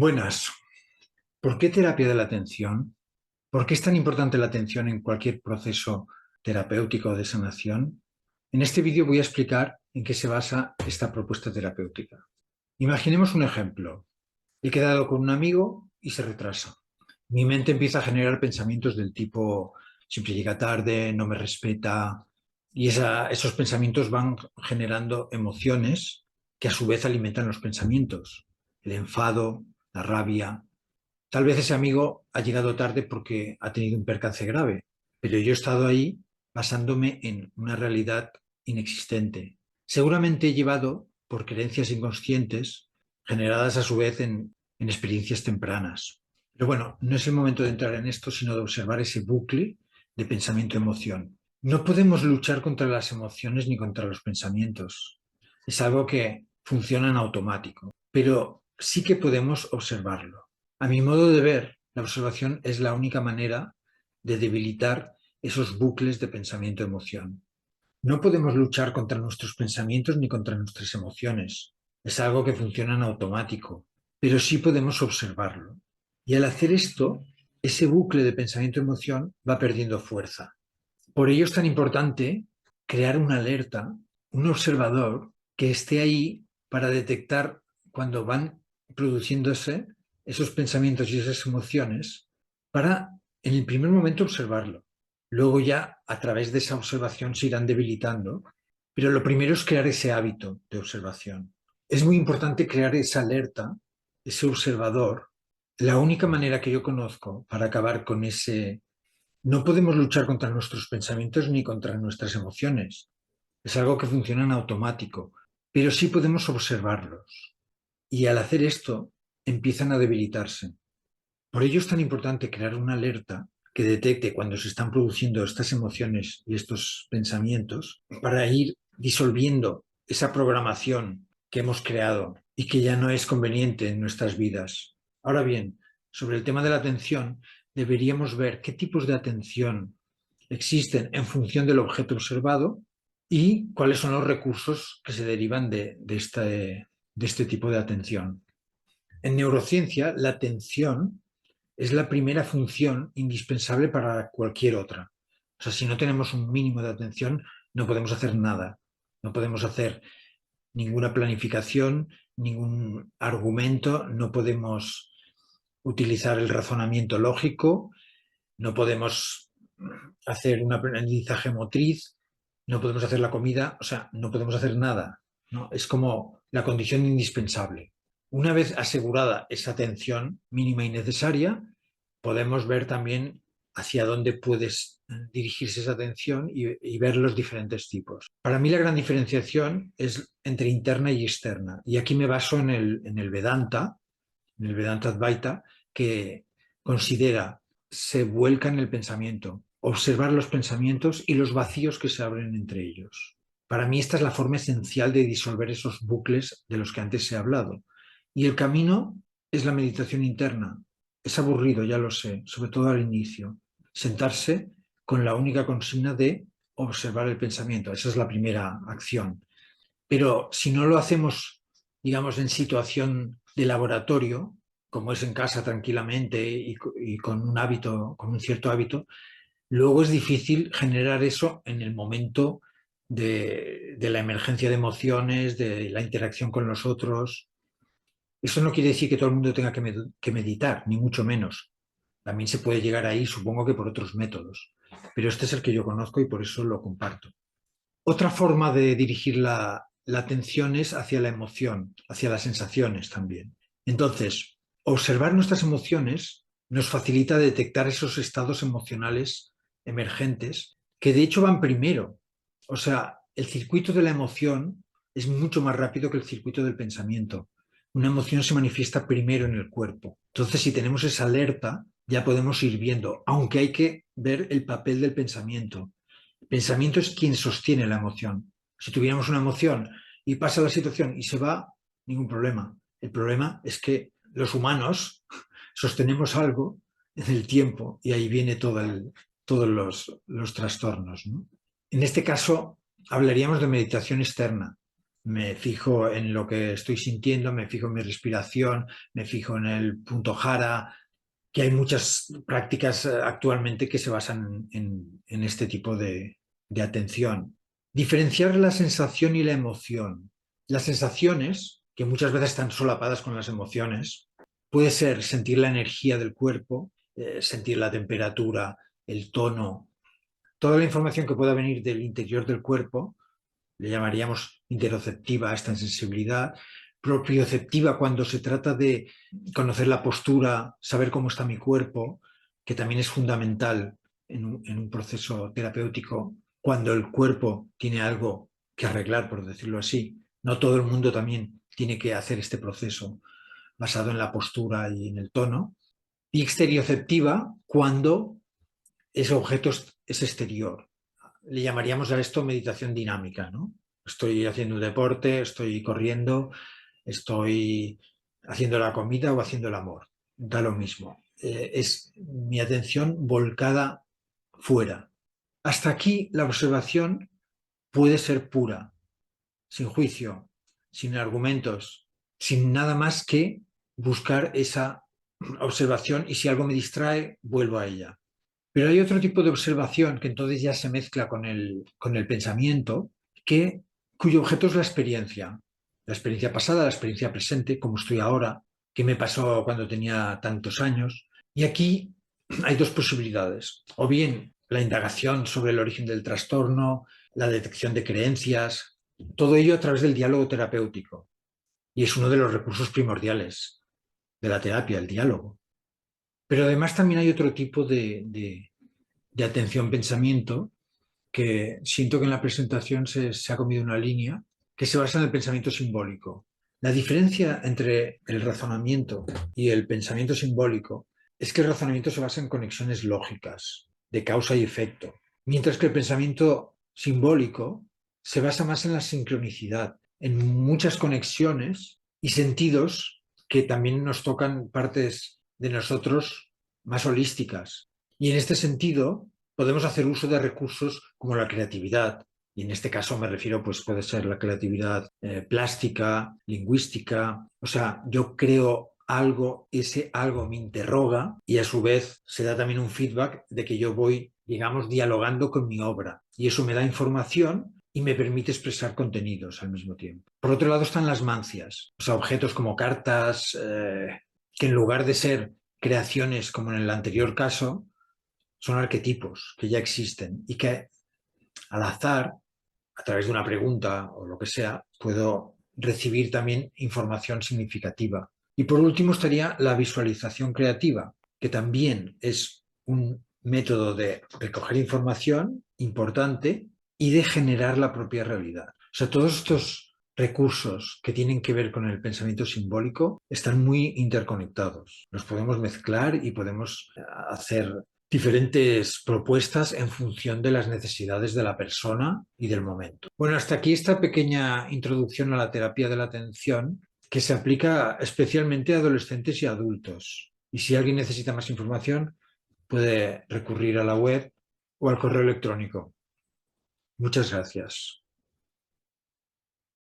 Buenas. ¿Por qué terapia de la atención? ¿Por qué es tan importante la atención en cualquier proceso terapéutico o de sanación? En este vídeo voy a explicar en qué se basa esta propuesta terapéutica. Imaginemos un ejemplo. He quedado con un amigo y se retrasa. Mi mente empieza a generar pensamientos del tipo siempre llega tarde, no me respeta, y esos pensamientos van generando emociones que a su vez alimentan los pensamientos. El enfado, la rabia. Tal vez ese amigo ha llegado tarde porque ha tenido un percance grave, pero yo he estado ahí basándome en una realidad inexistente. Seguramente he llevado por creencias inconscientes generadas a su vez en experiencias tempranas. Pero bueno, no es el momento de entrar en esto, sino de observar ese bucle de pensamiento-emoción. No podemos luchar contra las emociones ni contra los pensamientos. Es algo que funciona en automático, pero sí que podemos observarlo. A mi modo de ver, la observación es la única manera de debilitar esos bucles de pensamiento-emoción. No podemos luchar contra nuestros pensamientos ni contra nuestras emociones. Es algo que funciona en automático, pero sí podemos observarlo. Y al hacer esto, ese bucle de pensamiento-emoción va perdiendo fuerza. Por ello es tan importante crear una alerta, un observador que esté ahí para detectar cuando van produciéndose esos pensamientos y esas emociones, para en el primer momento observarlo. Luego ya a través de esa observación se irán debilitando, pero lo primero es crear ese hábito de observación. Es muy importante crear esa alerta, ese observador. La única manera que yo conozco para acabar con ese... No podemos luchar contra nuestros pensamientos ni contra nuestras emociones. Es algo que funciona en automático, pero sí podemos observarlos. Y al hacer esto, empiezan a debilitarse. Por ello es tan importante crear una alerta que detecte cuando se están produciendo estas emociones y estos pensamientos para ir disolviendo esa programación que hemos creado y que ya no es conveniente en nuestras vidas. Ahora bien, sobre el tema de la atención, deberíamos ver qué tipos de atención existen en función del objeto observado y cuáles son los recursos que se derivan de este tipo de atención. En neurociencia, la atención es la primera función indispensable para cualquier otra. O sea, si no tenemos un mínimo de atención, no podemos hacer nada. No podemos hacer ninguna planificación, ningún argumento, no podemos utilizar el razonamiento lógico, no podemos hacer un aprendizaje motriz, no podemos hacer la comida, o sea, no podemos hacer nada, ¿no? Es como la condición indispensable. Una vez asegurada esa atención mínima y necesaria, podemos ver también hacia dónde puedes dirigirse esa atención y ver los diferentes tipos. Para mí la gran diferenciación es entre interna y externa. Y aquí me baso en el Vedanta Advaita, que considera, se vuelca en el pensamiento, observar los pensamientos y los vacíos que se abren entre ellos. Para mí esta es la forma esencial de disolver esos bucles de los que antes he hablado. Y el camino es la meditación interna. Es aburrido, ya lo sé, sobre todo al inicio. Sentarse con la única consigna de observar el pensamiento. Esa es la primera acción. Pero si no lo hacemos, digamos, en situación de laboratorio, como es en casa tranquilamente y con un hábito, con un cierto hábito, luego es difícil generar eso en el momento de la emergencia de emociones, de la interacción con los otros. Eso no quiere decir que todo el mundo tenga que meditar, ni mucho menos. También se puede llegar ahí, supongo que por otros métodos. Pero este es el que yo conozco y por eso lo comparto. Otra forma de dirigir la atención es hacia la emoción, hacia las sensaciones también. Entonces, observar nuestras emociones nos facilita detectar esos estados emocionales emergentes que de hecho van primero. O sea, el circuito de la emoción es mucho más rápido que el circuito del pensamiento. Una emoción se manifiesta primero en el cuerpo. Entonces, si tenemos esa alerta, ya podemos ir viendo, aunque hay que ver el papel del pensamiento. El pensamiento es quien sostiene la emoción. Si tuviéramos una emoción y pasa la situación y se va, ningún problema. El problema es que los humanos sostenemos algo en el tiempo y ahí viene todos los trastornos, ¿no? En este caso, hablaríamos de meditación externa. me fijo en lo que estoy sintiendo, me fijo en mi respiración, me fijo en el punto jara, que hay muchas prácticas actualmente que se basan en este tipo de atención. Diferenciar la sensación y la emoción. Las sensaciones, que muchas veces están solapadas con las emociones, puede ser sentir la energía del cuerpo, sentir la temperatura, el tono, toda la información que pueda venir del interior del cuerpo, le llamaríamos interoceptiva a esta sensibilidad, propioceptiva cuando se trata de conocer la postura, saber cómo está mi cuerpo, que también es fundamental en un proceso terapéutico cuando el cuerpo tiene algo que arreglar, por decirlo así. No todo el mundo también tiene que hacer este proceso basado en la postura y en el tono. Y exterioceptiva cuando ese objeto es exterior. Le llamaríamos a esto meditación dinámica, ¿no? Estoy haciendo un deporte, estoy corriendo, estoy haciendo la comida o haciendo el amor. Da lo mismo. Es mi atención volcada fuera. Hasta aquí la observación puede ser pura, sin juicio, sin argumentos, sin nada más que buscar esa observación y si algo me distrae, vuelvo a ella. Pero hay otro tipo de observación que entonces ya se mezcla con el pensamiento, cuyo objeto es la experiencia pasada, la experiencia presente, como estoy ahora, qué me pasó cuando tenía tantos años. Y aquí hay dos posibilidades, o bien la indagación sobre el origen del trastorno, la detección de creencias, todo ello a través del diálogo terapéutico. Y es uno de los recursos primordiales de la terapia, el diálogo. Pero además también hay otro tipo de atención-pensamiento, que siento que en la presentación se ha comido una línea, que se basa en el pensamiento simbólico. La diferencia entre el razonamiento y el pensamiento simbólico es que el razonamiento se basa en conexiones lógicas, de causa y efecto, mientras que el pensamiento simbólico se basa más en la sincronicidad, en muchas conexiones y sentidos que también nos tocan partes de nosotros más holísticas. Y en este sentido, podemos hacer uso de recursos como la creatividad, y en este caso me refiero, pues puede ser la creatividad plástica, lingüística, o sea, yo creo algo, ese algo me interroga y a su vez se da también un feedback de que yo voy, digamos, dialogando con mi obra y eso me da información y me permite expresar contenidos al mismo tiempo. Por otro lado están las mancias, o sea, objetos como cartas, que en lugar de ser creaciones como en el anterior caso, son arquetipos que ya existen y que al azar, a través de una pregunta o lo que sea, puedo recibir también información significativa. Y por último estaría la visualización creativa, que también es un método de recoger información importante y de generar la propia realidad. O sea, todos estos recursos que tienen que ver con el pensamiento simbólico están muy interconectados. Los podemos mezclar y podemos hacer diferentes propuestas en función de las necesidades de la persona y del momento. Bueno, hasta aquí esta pequeña introducción a la terapia de la atención que se aplica especialmente a adolescentes y adultos. Y si alguien necesita más información, puede recurrir a la web o al correo electrónico. Muchas gracias.